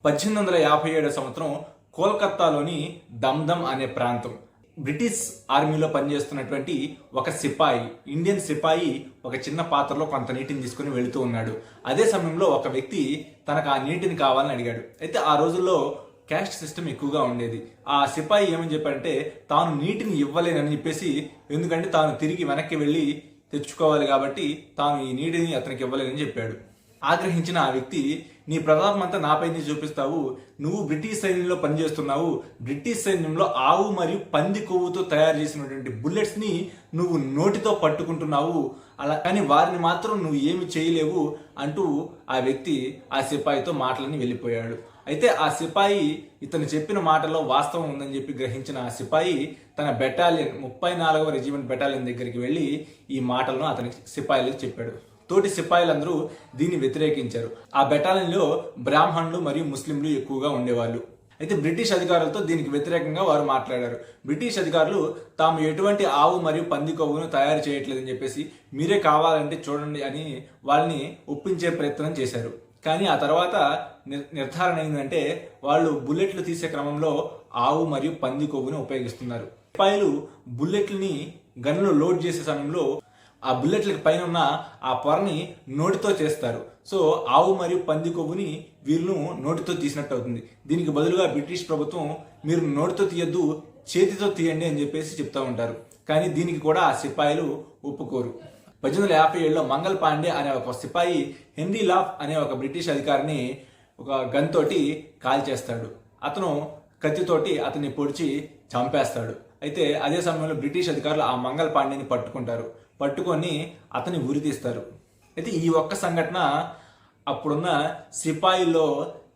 1857 సంవత్సరం కోల్కత్తాలోని దమ్దమ్ అనే ప్రాంతం. బ్రిటిష్ ఆర్మీలో పనిచేస్తున్నటువంటి ఒక సిపాయి, ఇండియన్ సిపాయి ఒక చిన్న పాత్రలో కొంత నీటిని తీసుకుని వెళుతూ ఉన్నాడు. అదే సమయంలో ఒక వ్యక్తి తనకు ఆ నీటిని కావాలని అడిగాడు. అయితే ఆ రోజుల్లో క్యాస్ట్ సిస్టమ్ ఎక్కువగా ఉండేది. ఆ సిపాయి ఏమని చెప్పాడంటే తాను నీటిని ఇవ్వలేనని చెప్పేసి, ఎందుకంటే తాను తిరిగి వెనక్కి వెళ్ళి తెచ్చుకోవాలి కాబట్టి తాను ఈ నీటిని అతనికి ఇవ్వలేనని చెప్పాడు. ఆగ్రహించిన ఆ వ్యక్తి, నీ ప్రతాపం అంతా నాపైనే చూపిస్తావు, నువ్వు బ్రిటిష్ సైన్యంలో పనిచేస్తున్నావు, బ్రిటిష్ సైన్యంలో ఆవు మరియు పంది కొవ్వుతో తయారు చేసినటువంటి బుల్లెట్స్ ని నువ్వు నోటితో పట్టుకుంటున్నావు, అలా కానీ వారిని మాత్రం నువ్వు ఏమి చేయలేవు అంటూ ఆ వ్యక్తి ఆ సిపాయితో మాటలని వెళ్ళిపోయాడు. అయితే ఆ సిపాయి ఇతను చెప్పిన మాటలో వాస్తవం ఉందని చెప్పి గ్రహించిన ఆ సిపాయి తన బెటాలియన్ 34వ రెజిమెంట్ బెటాలియన్ దగ్గరికి వెళ్ళి ఈ మాటలను అతని సిపాయిలకు చెప్పాడు. తోటి సిపాయిలందరూ దీన్ని వ్యతిరేకించారు. ఆ బెటాలియన్లో బ్రాహ్మణులు మరియు ముస్లింలు ఎక్కువగా ఉండేవాళ్ళు. అయితే బ్రిటిష్ అధికారులతో దీనికి వ్యతిరేకంగా వారు మాట్లాడారు. బ్రిటిష్ అధికారులు తాము ఎటువంటి ఆవు మరియు పంది కొవ్వును తయారు చేయట్లేదని చెప్పేసి, మీరే కావాలంటే చూడండి అని వాళ్ళని ఒప్పించే ప్రయత్నం చేశారు. కానీ ఆ తర్వాత నిర్ధారణ ఏంటంటే వాళ్ళు బుల్లెట్లు తీసే క్రమంలో ఆవు మరియు పంది కొవ్వుని ఉపయోగిస్తున్నారు. సిపాయిలు బుల్లెట్లని గన్నులో లోడ్ చేసే సమయంలో ఆ బుల్లెట్లకు పైన ఉన్న ఆ పొరని నోటితో చేస్తారు. సో ఆవు మరియు పంది కొవ్వుని వీళ్ళు నోటితో తీసినట్టు అవుతుంది. దీనికి బదులుగా బ్రిటిష్ ప్రభుత్వం మీరు నోటితో తీయద్దు, చేతితో తీయండి అని చెప్పేసి చెప్తా ఉంటారు. కానీ దీనికి కూడా ఆ సిపాయిలు ఒప్పుకోరు. 1857లో మంగల్ పాండే అనే ఒక సిపాయి హెన్రీ లాఫ్ అనే ఒక బ్రిటిష్ అధికారిని ఒక గన్ తోటి కాల్ చేస్తాడు. అతను కత్తితోటి అతన్ని పొడిచి చంపేస్తాడు. అయితే అదే సమయంలో బ్రిటిష్ అధికారులు ఆ మంగల్ పాండేని పట్టుకొని అతన్ని ఉరితీస్తారు. అయితే ఈ ఒక్క సంఘటన అప్పుడున్న సిపాయిల్లో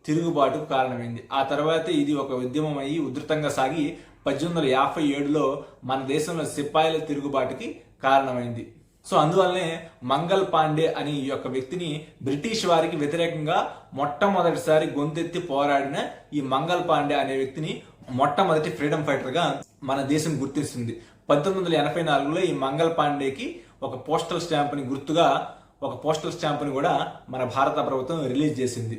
తిరుగుబాటుకు కారణమైంది. ఆ తర్వాత ఇది ఒక ఉద్యమం అయ్యి ఉధృతంగా సాగి 1857లో మన దేశంలో సిపాయిల తిరుగుబాటుకి కారణమైంది. సో అందువల్లనే మంగల్ పాండే అనే ఈ యొక్క వ్యక్తిని బ్రిటిష్ వారికి వ్యతిరేకంగా మొట్టమొదటిసారి గొంతెత్తి పోరాడిన ఈ మంగల్ పాండే అనే వ్యక్తిని మొట్టమొదటి ఫ్రీడమ్ ఫైటర్ గా మన దేశం గుర్తిస్తుంది. 1984లో ఈ మంగల్ పాండేకి ఒక పోస్టల్ స్టాంపుని గుర్తుగా ఒక పోస్టల్ స్టాంపుని కూడా మన భారత ప్రభుత్వం రిలీజ్ చేసింది.